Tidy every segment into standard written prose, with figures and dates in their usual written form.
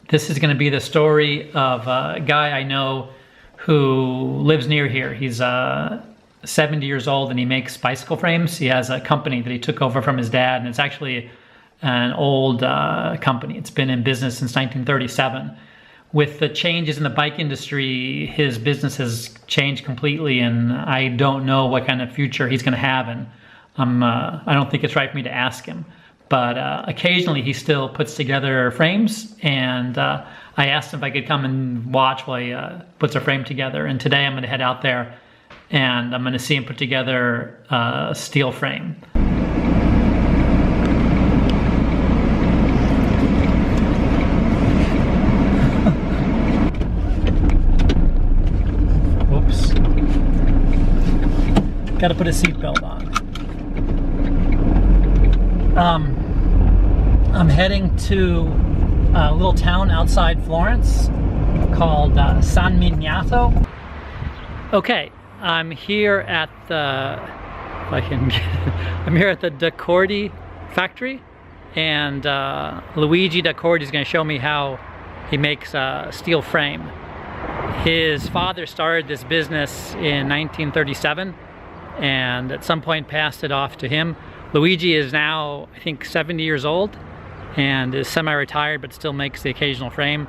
This is going to be the story of a guy I know who lives near here. He's 70 years old and he makes bicycle frames. He has a company that he took over from his dad, and it's actually an old company. It's been in business since 1937. With the changes in the bike industry, his business has changed completely, and I don't know what kind of future he's going to have, and I don't think it's right for me to ask him. But occasionally he still puts together frames, and I asked him if I could come and watch while he puts a frame together. And today I'm going to head out there and I'm going to see him put together a steel frame. Whoops. Got to put a seatbelt on. I'm heading to a little town outside Florence called San Miniato. Okay, I'm here at the, if I can get, I'm here at the Daccordi factory, and Luigi Daccordi is going to show me how he makes a steel frame. His father started this business in 1937 and at some point passed it off to him. Luigi is now, I think, 70 years old and is semi-retired but still makes the occasional frame.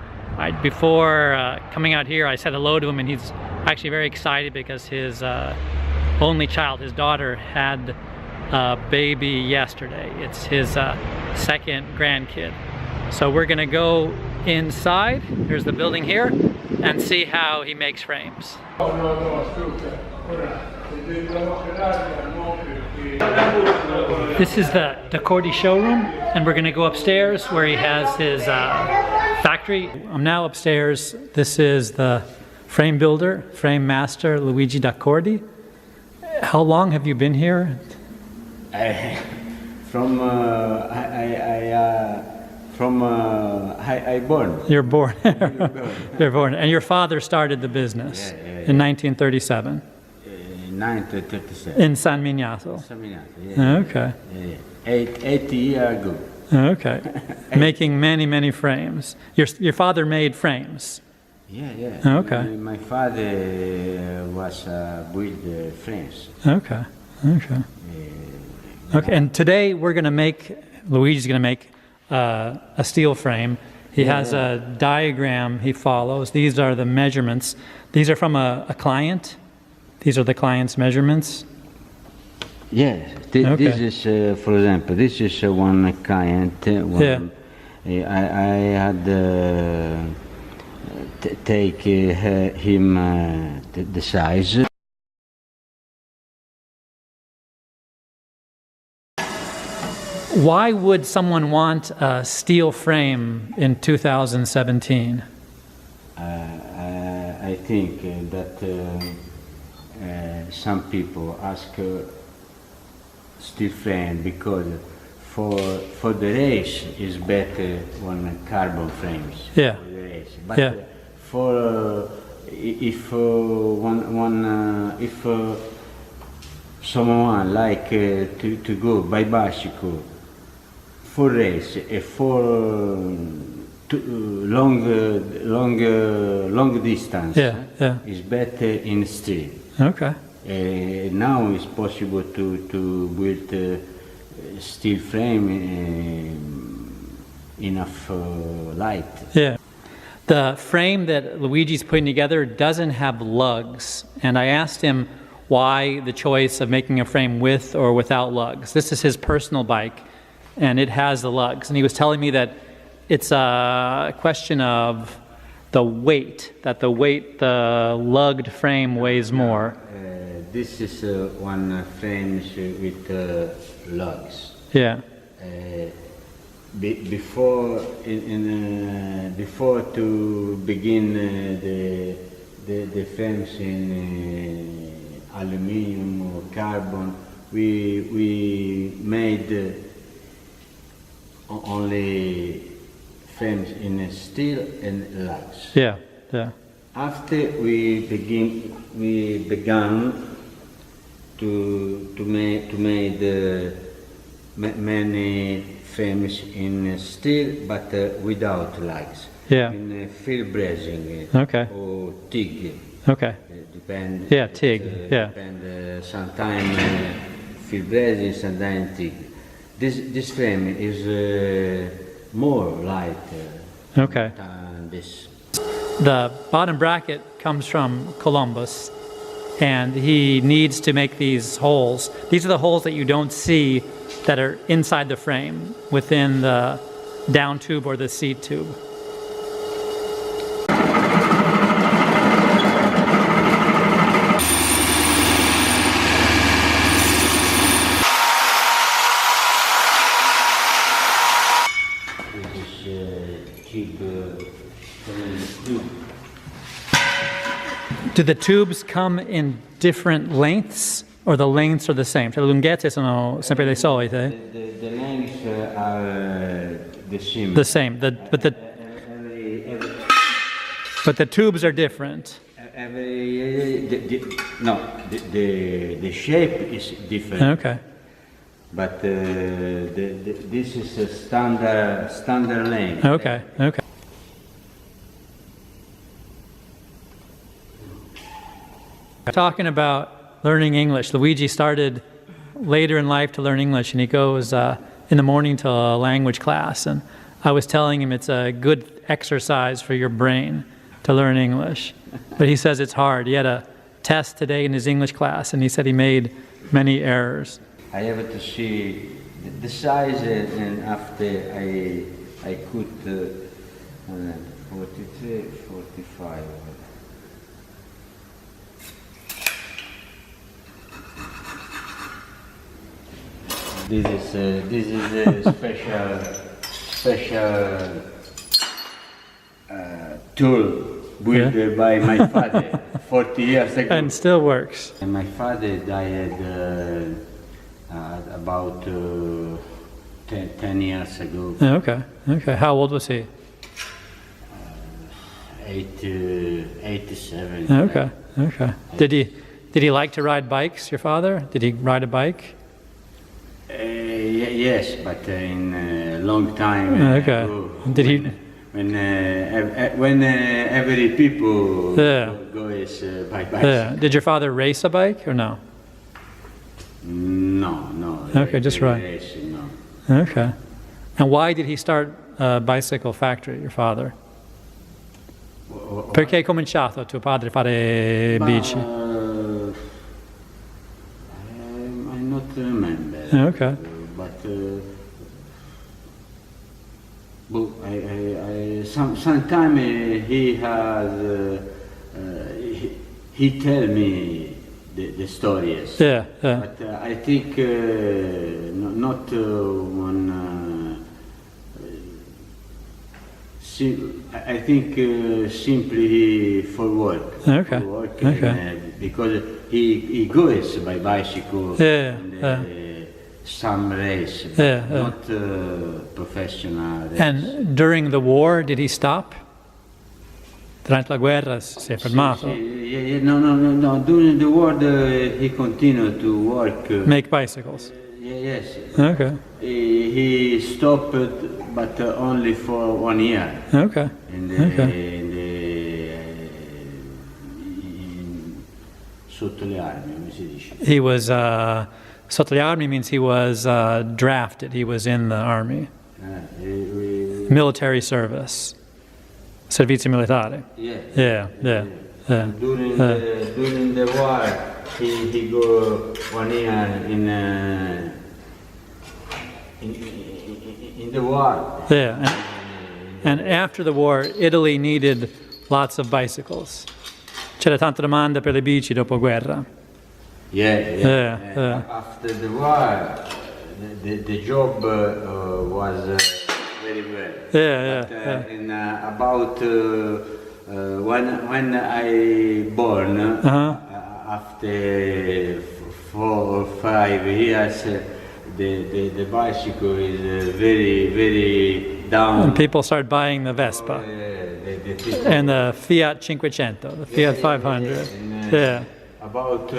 Before coming out here, I said hello to him, and he's actually very excited because his only child, his daughter, had a baby yesterday. It's his second grandkid. So we're gonna go inside, here's the building here, and see how he makes frames. This is the Daccordi showroom, and we're going to go upstairs where he has his factory. I'm now upstairs. This is the frame builder, frame master, Luigi Daccordi. How long have you been here? I born. You're born. You're born. And your father started the business in 1937. 1937. In San Miniato. San Miniato, yeah. Okay. Yeah. 80 years ago. Okay. Making many frames. Your father made frames. Yeah. Okay. My father was build frames. Okay. Okay. Okay. And today we're going to make, Luigi's going to make a steel frame. He has a diagram he follows. These are the measurements. These are from a client. These are the client's measurements? Yes. This is, for example, this is one client. I had take him the size. Why would someone want a steel frame in 2017? I think that some people ask steel frame because for the race is better on carbon frames. Yeah. For the race. But for if someone like to go by bicycle for race for long distance, is better in steel. Okay. Now it's possible to build steel frame enough light. Yeah. The frame that Luigi's putting together doesn't have lugs, and I asked him why the choice of making a frame with or without lugs. This is his personal bike, and it has the lugs, and he was telling me that it's a question of the weight, the lugged frame weighs more. This is one frame with lugs. Yeah. Before to begin the frames in aluminum or carbon, we made only frames in steel and lugs. Yeah. After we began to make many famous in steel, but without legs. Yeah. In field brazing Okay. or TIG. Okay. Depend. Yeah, TIG. Yeah. Depend. Sometimes field brazing, sometimes TIG. This frame is more light Okay. than this. The bottom bracket comes from Columbus, and he needs to make these holes. These are the holes that you don't see that are inside the frame, within the down tube or the seat tube. Do the tubes come in different lengths, or the lengths are the same? Cioè le lunghezze sono sempre le solite? The lengths are the same. The same, but the tubes are different. The shape is different. Okay. But this is a standard length. Okay. Okay. Talking about learning English, Luigi started later in life to learn English, and he goes in the morning to a language class. And I was telling him it's a good exercise for your brain to learn English, but he says it's hard. He had a test today in his English class, and he said he made many errors. I have to see the size, and after I could 43, 45. This is a special tool built by my father 40 years ago. And still works. And my father died about 10 years ago. Okay. Okay. How old was he? 87. Okay. Okay. Did he like to ride bikes? Your father? Did he ride a bike? Yes, but in a long time Okay. ago. Did he? When every people go is by bicycle. Yeah. Did your father race a bike or no? No. Okay, just right. Race, no. Okay. And why did he start a bicycle factory, your father? Perché hai cominciato tuo padre a fare bici? I not remember. Okay. But sometimes he has he tell me the stories. Yeah. But I think not one. I think simply for work. Okay. For work, Okay. because he goes by bicycle. Yeah. Some race, but not professional race. And during the war, did he stop? Durante la guerra si è fermato? No. During the war, he continued to work. Make bicycles? Yes. Okay. He stopped, but only for 1 year. Okay. Sotto le armi, come si dice? He was, sotto le armi means he was drafted. He was in the army. Military service. Servizio militare. Yeah. During the war, he go 1 year in the war. Yeah. And after the war, Italy needed lots of bicycles. C'era tanta domanda per le bici dopo guerra. Yeah. After the war, the job was very well. Yeah. In about when I born, after 4 or 5 years, the bicycle is very down. And people started buying the Vespa. And the Fiat 500, the Fiat 500. About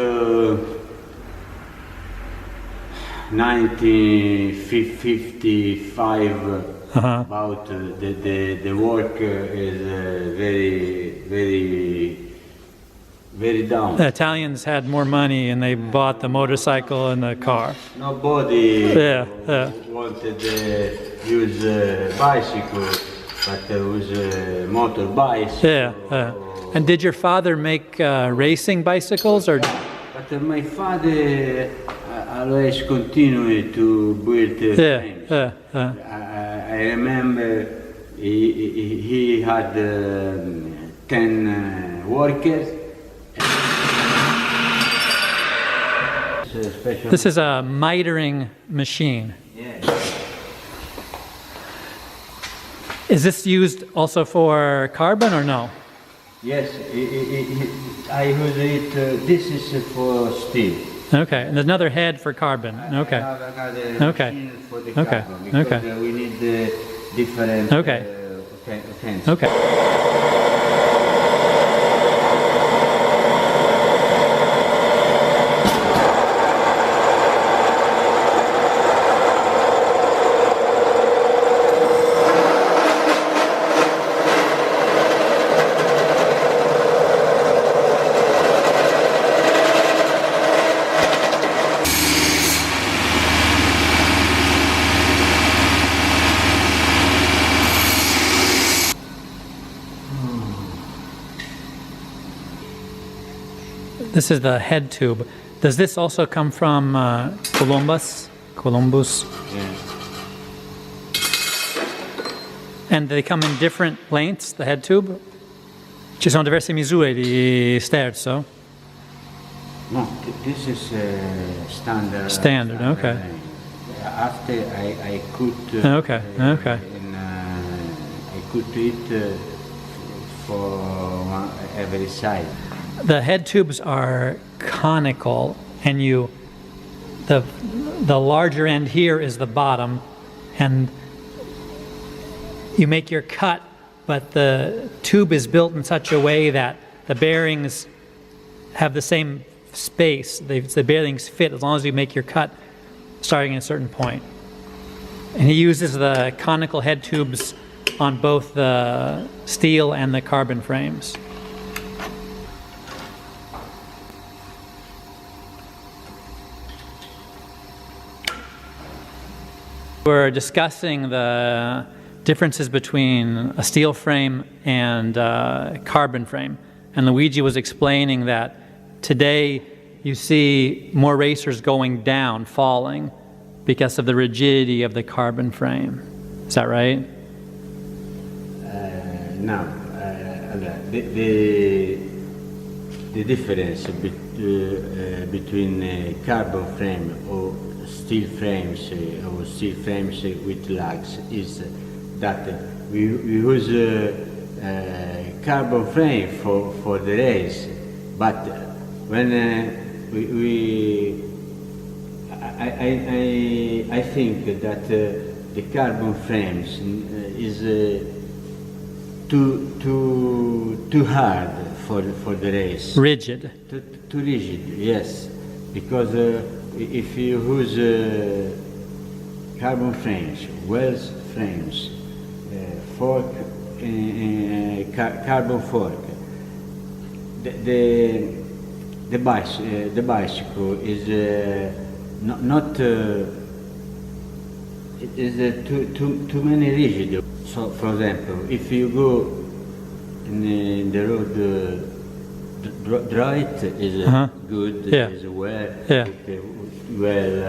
1955. About the work is very down. The Italians had more money and they bought the motorcycle and the car. Nobody wanted to use bicycle, but there was a motorbike. And did your father make racing bicycles, or? But my father always continued to build frames. I remember he had 10 workers. This is a mitering machine. Yes. Is this used also for carbon or no? Yes, I use it. This is for steel. Okay, and there's another head for carbon. Okay. I have another machine for the carbon because we need different things. Okay. This is the head tube. Does this also come from Columbus? Yeah. And they come in different lengths, the head tube? Ci sono diverse misure di sterzo? No, this is standard. Standard, okay. After I cut. Okay. I cut it for every side. The head tubes are conical, and the larger end here is the bottom, and you make your cut, but the tube is built in such a way that the bearings have the same space. The bearings fit as long as you make your cut starting at a certain point. And he uses the conical head tubes on both the steel and the carbon frames. We're discussing the differences between a steel frame and a carbon frame. And Luigi was explaining that today you see more racers going down, falling, because of the rigidity of the carbon frame. Is that right? No. The difference between carbon frame or steel frames with lugs is that we use carbon frame for the race, but when I think that the carbon frames is too hard for the race. Rigid. Too rigid, yes, because if you use carbon frames, wells frames, fork, carbon fork, the bicycle is not too many rigid. So, for example, if you go in the road right is good, is well,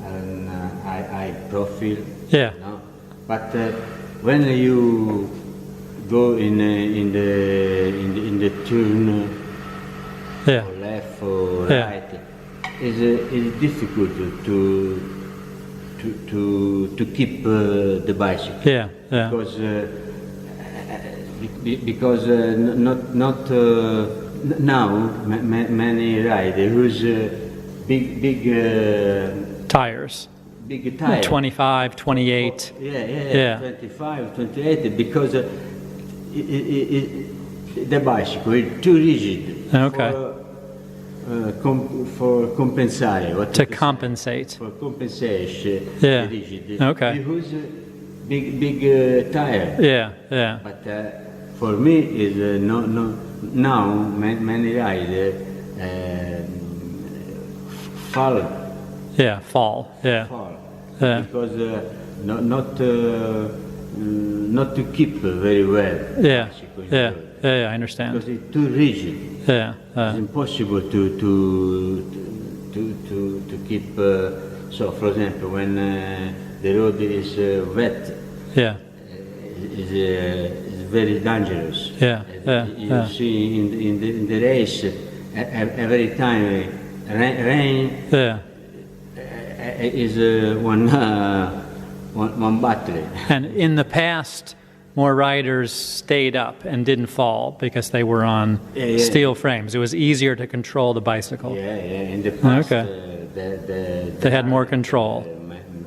and high profile. Yeah. No? But when you go in the turn, or left or right, it's difficult to keep the bicycle. Because not now many riders use big tires. Big tires. 25, 28. 25, 28, because the bicycle is too rigid. Okay. for compensare. To compensate. For compensation. Yeah. Rigid. Okay. You use big tire. Yeah, yeah. But for me, is now many riders fall. Yeah, fall. Yeah. Fall. Yeah. Because not to keep very well. Yeah. bicycle. Yeah. Yeah, I understand. Because it's too rigid. Yeah. It's impossible to keep. So, for example, when the road is wet, Yeah. is very dangerous. Yeah. Yeah. You Yeah. see in the race, every time rain Yeah. is one battle. And in the past, more riders stayed up and didn't fall because they were on steel frames. It was easier to control the bicycle. Yeah, yeah. In the past, Okay. They had more control.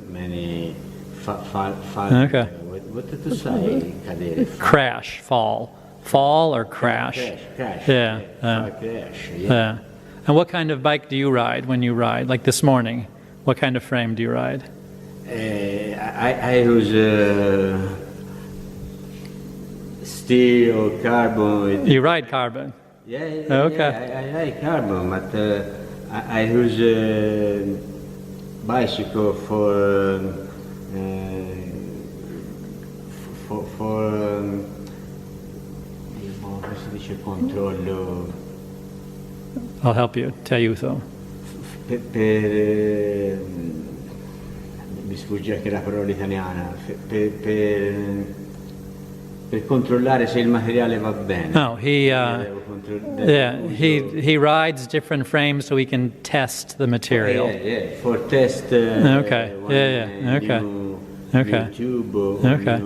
Many Okay. What did you say? Cadere. Crash, fall or crash. Crash. Yeah. Crash. Yeah. Yeah. And what kind of bike do you ride when you ride? Like this morning, what kind of frame do you ride? I use steel or carbon. You ride carbon. Yeah. Okay. I like carbon, but I use bicycle for come si dice controllo. I'll help you. Ti aiuto. Mi sfugge anche la parola italiana, per controllare se il materiale va bene. No, he rides different frames so he can test the material. Yeah, for test. Okay. Okay. Okay. YouTube. Okay.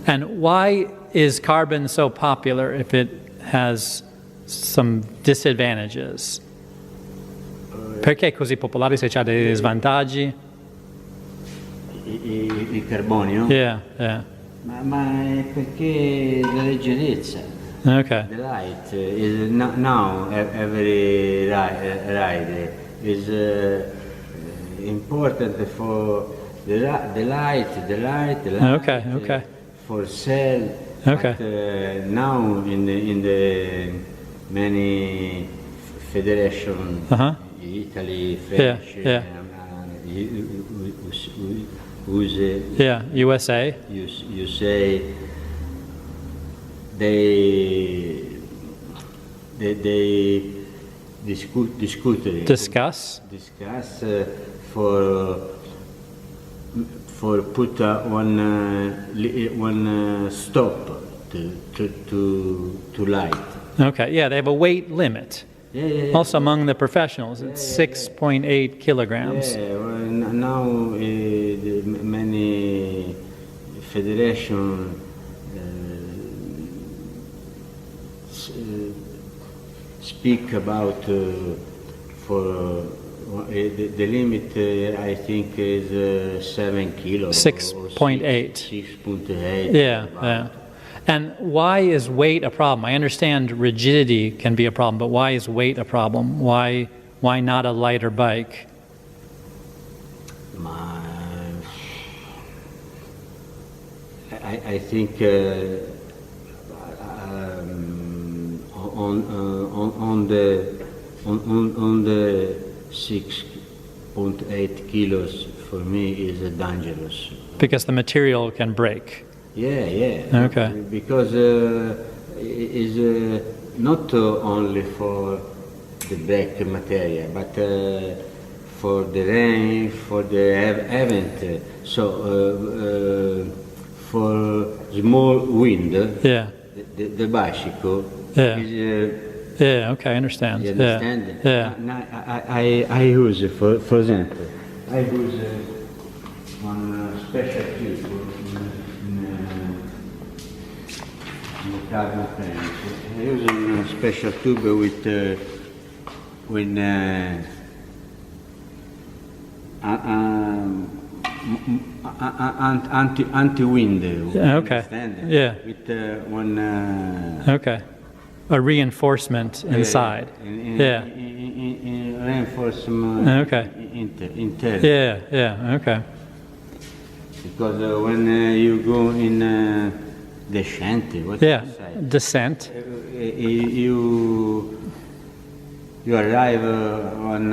And why is carbon so popular if it has some disadvantages? Perché è così popolare se c'ha dei svantaggi? Il carbonio? Yeah. Ma è perché la leggerezza. Okay. The light is now every rider is important for the light. Okay. For sale. Okay. But, now in the many federation, Italy, French, USA. You say they discuss for put one stop to light. Okay, yeah, they have a weight limit. Yeah. Also among the professionals, it's 6.8 kilograms. Yeah, well, now many federation speak about for the limit. I think is 7 kilos. 6.8. 6.8. Yeah. And why is weight a problem? I understand rigidity can be a problem, but why is weight a problem? Why not a lighter bike? I think on the 6.8 kilos for me is dangerous. Because the material can break. Yeah. Okay. Because is not only for the brake material, but for the rain, for the event. So for small wind, the bicycle is. Okay, I understand. You understand? Yeah. I use, for example, I use one special tube in the carbon frame. I use a special tube with anti-wind. Okay. Understand? Yeah. With one. Okay. a reinforcement inside. Yeah. In reinforcement. Okay. Inter. Yeah. Okay. Because when you go in descent, what Yeah. you say? Descent. You arrive on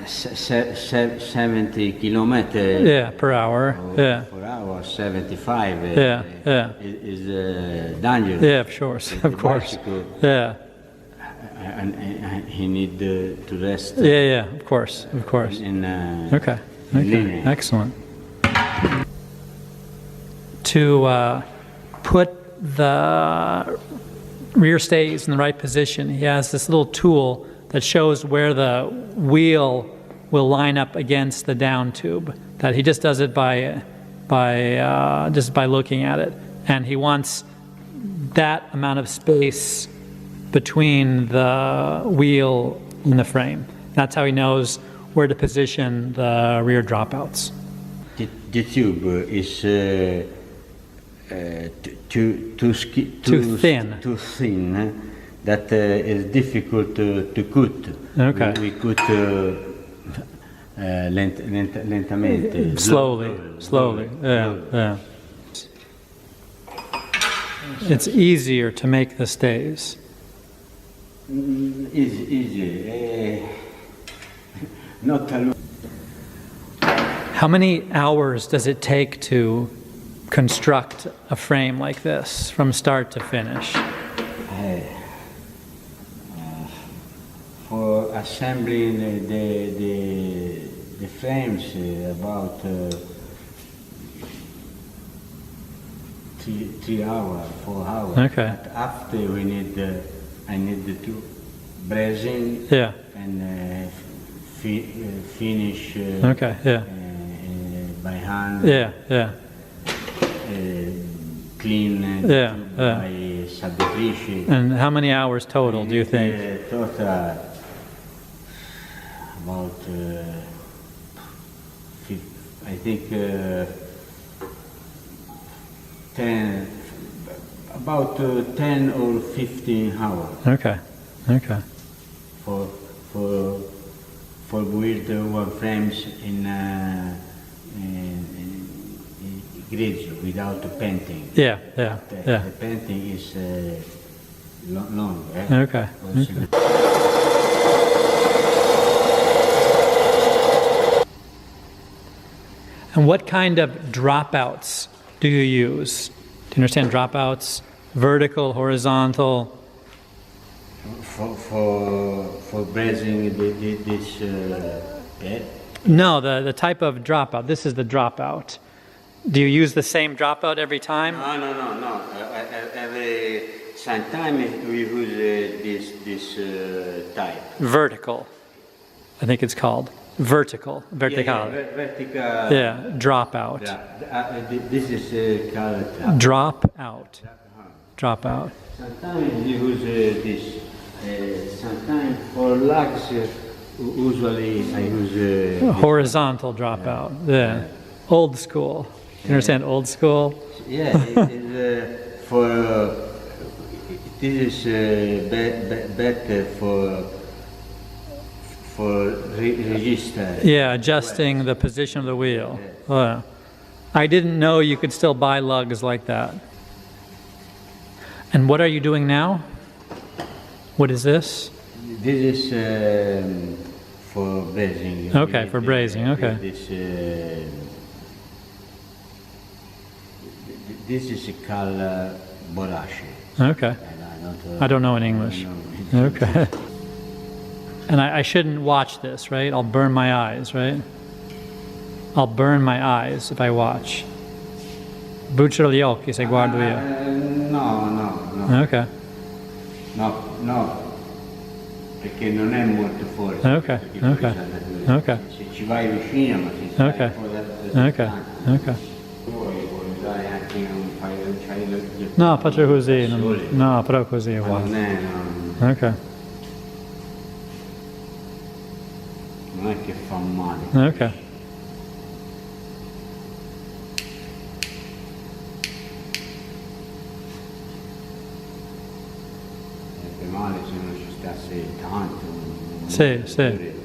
70 kilometers. Yeah, per hour. Yeah. Per hour, 75. Yeah. Is dangerous. Yeah, of course. Of course. Bicycle, Yeah. and he need to rest. Yeah. Of course. Okay. Linear. Excellent. To put the rear stays in the right position, he has this little tool that shows where the wheel will line up against the down tube. That he just does it by looking at it, and he wants that amount of space between the wheel and the frame. That's how he knows where to position the rear dropouts. The tube is too thin. That is difficult to cut. Okay. We cut lentamente. Slowly. Yeah. It's easier to make the stays. Easy. Not a lot. How many hours does it take to construct a frame like this from start to finish? For assembling the frames, about 3 hours, 4 hours. Okay. But after I need to brazing. Yeah. And finish. Okay. Yeah. By hand. Yeah. Clean. Yeah. By sabritrice. And how many hours total do you think? Total about I think 10 or 15 hours. Okay. For build one frames in grids without painting. Yeah. The painting is long. Okay. And what kind of dropouts do you use? Do you understand dropouts? Vertical, horizontal? For brazing this bed? No, the type of dropout. This is the dropout. Do you use the same dropout every time? No. Sometimes we use this type. Vertical, I think it's called. Vertical. Vertical. Yeah, dropout. This is called Dropout. Dropout. Sometimes we use this. Sometimes for lugs, usually I use horizontal dropout. Yeah. Old school. You understand old school? Yeah, this is better for register. Yeah, adjusting the position of the wheel. Yeah. I didn't know you could still buy lugs like that. And what are you doing now? What is this? This is for brazing. Okay, for brazing. Okay. This is called borrache. Okay. I don't know in English. Okay. And I shouldn't watch this, right? I'll burn my eyes, right? I'll burn my eyes if I watch. Bruciano gli occhi se guardo io. No. Okay. No. Perché non è molto forte. Okay. Se ci vai vicino, ma se stai fuori Okay. puoi usare anche un paio di... No, faccio così. No, però così è Non uguale. è, Ok. non è che fa male. Ok. sarebbe male se non ci stasse tanto. Sì, sì.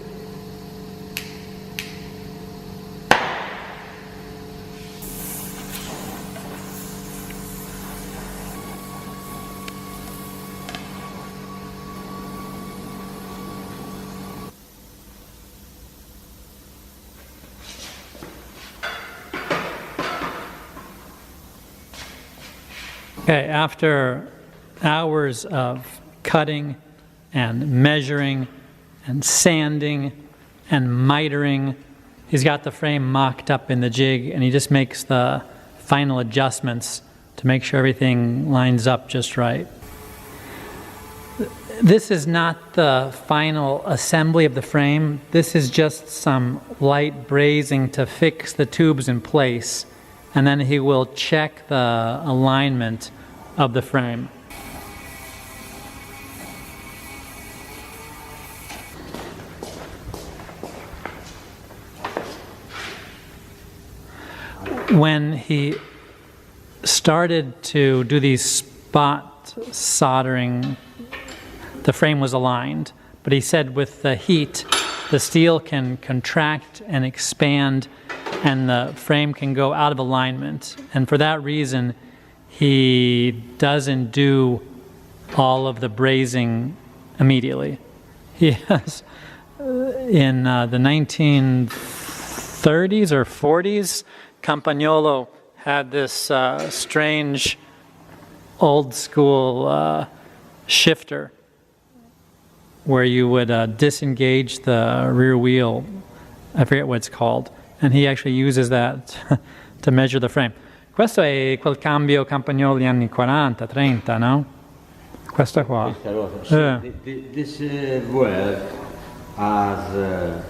Okay, after hours of cutting and measuring and sanding and mitering, he's got the frame mocked up in the jig, and he just makes the final adjustments to make sure everything lines up just right. This is not the final assembly of the frame. This is just some light brazing to fix the tubes in place, and then he will check the alignment of the frame. When he started to do these spot soldering, the frame was aligned, but he said with the heat, the steel can contract and expand and the frame can go out of alignment. And for that reason, he doesn't do all of the brazing immediately. He has, in the 1930s or 40s, Campagnolo had this strange old school shifter where you would disengage the rear wheel. I forget what it's called. And he actually uses that to measure the frame. Questo è quel cambio Campagnolo degli anni 40, 30, no? Questa qua. This well has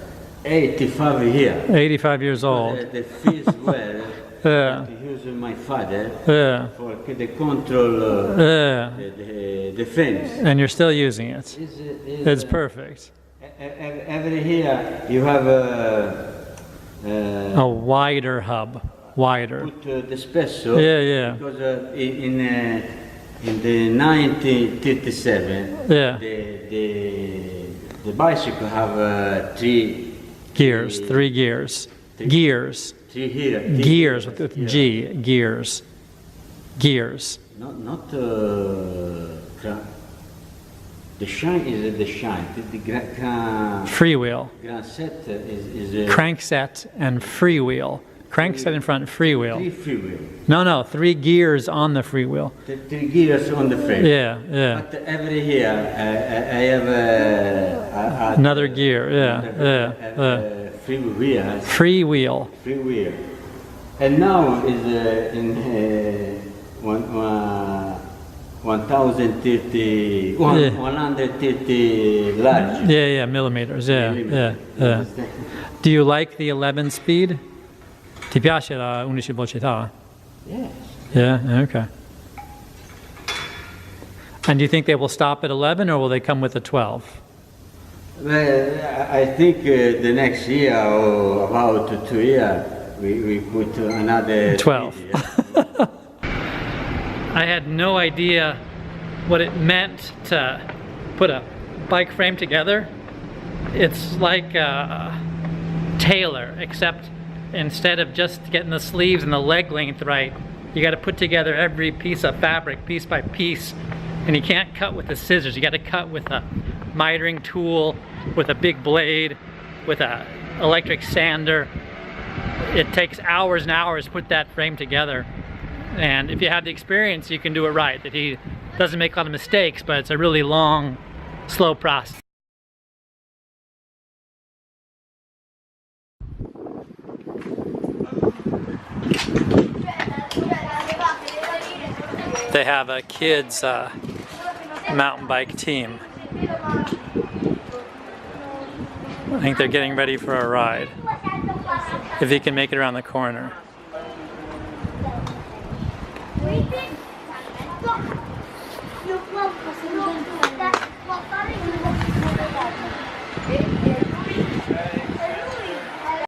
85 years. 85 years old. The first well Yeah. to use my father Yeah. for the control the frames. And you're still using it. It's perfect. Every year you have A wider hub. Wider. put the spesso. Yeah. Because in the 1937 Yeah. the bicycle have three Gears. 3 gears. Gears. Gears with G. Gears. Gears. Not the shine is the shine. The Freewheel. grand set is Crankset and freewheel. Crankset in front, freewheel. three freewheel. No, 3 gears on the freewheel. The 3 gears on the frame. Yeah. But every year I have Another gear. Yeah. freewheel. Freewheel. Freewheel. And now is in 1,030, 130 large. Yeah, millimeters. Yeah. Do you like the 11 speed? Ti piace la 11 velocità? Yes. Yeah, okay. And do you think they will stop at 11 or will they come with a 12? Well, I think the next year or about 2 years we put another 12. speed, yeah. I had no idea what it meant to put a bike frame together. It's like a tailor, except instead of just getting the sleeves and the leg length right, you got to put together every piece of fabric piece by piece, and you can't cut with the scissors. You got to cut with a mitering tool, with a big blade, with a electric sander. It takes hours and hours to put that frame together, and if you have the experience, you can do it right. That he doesn't make a lot of mistakes, but it's a really long, slow process. They have a kids mountain bike team. I think they're getting ready for a ride. If he can make it around the corner.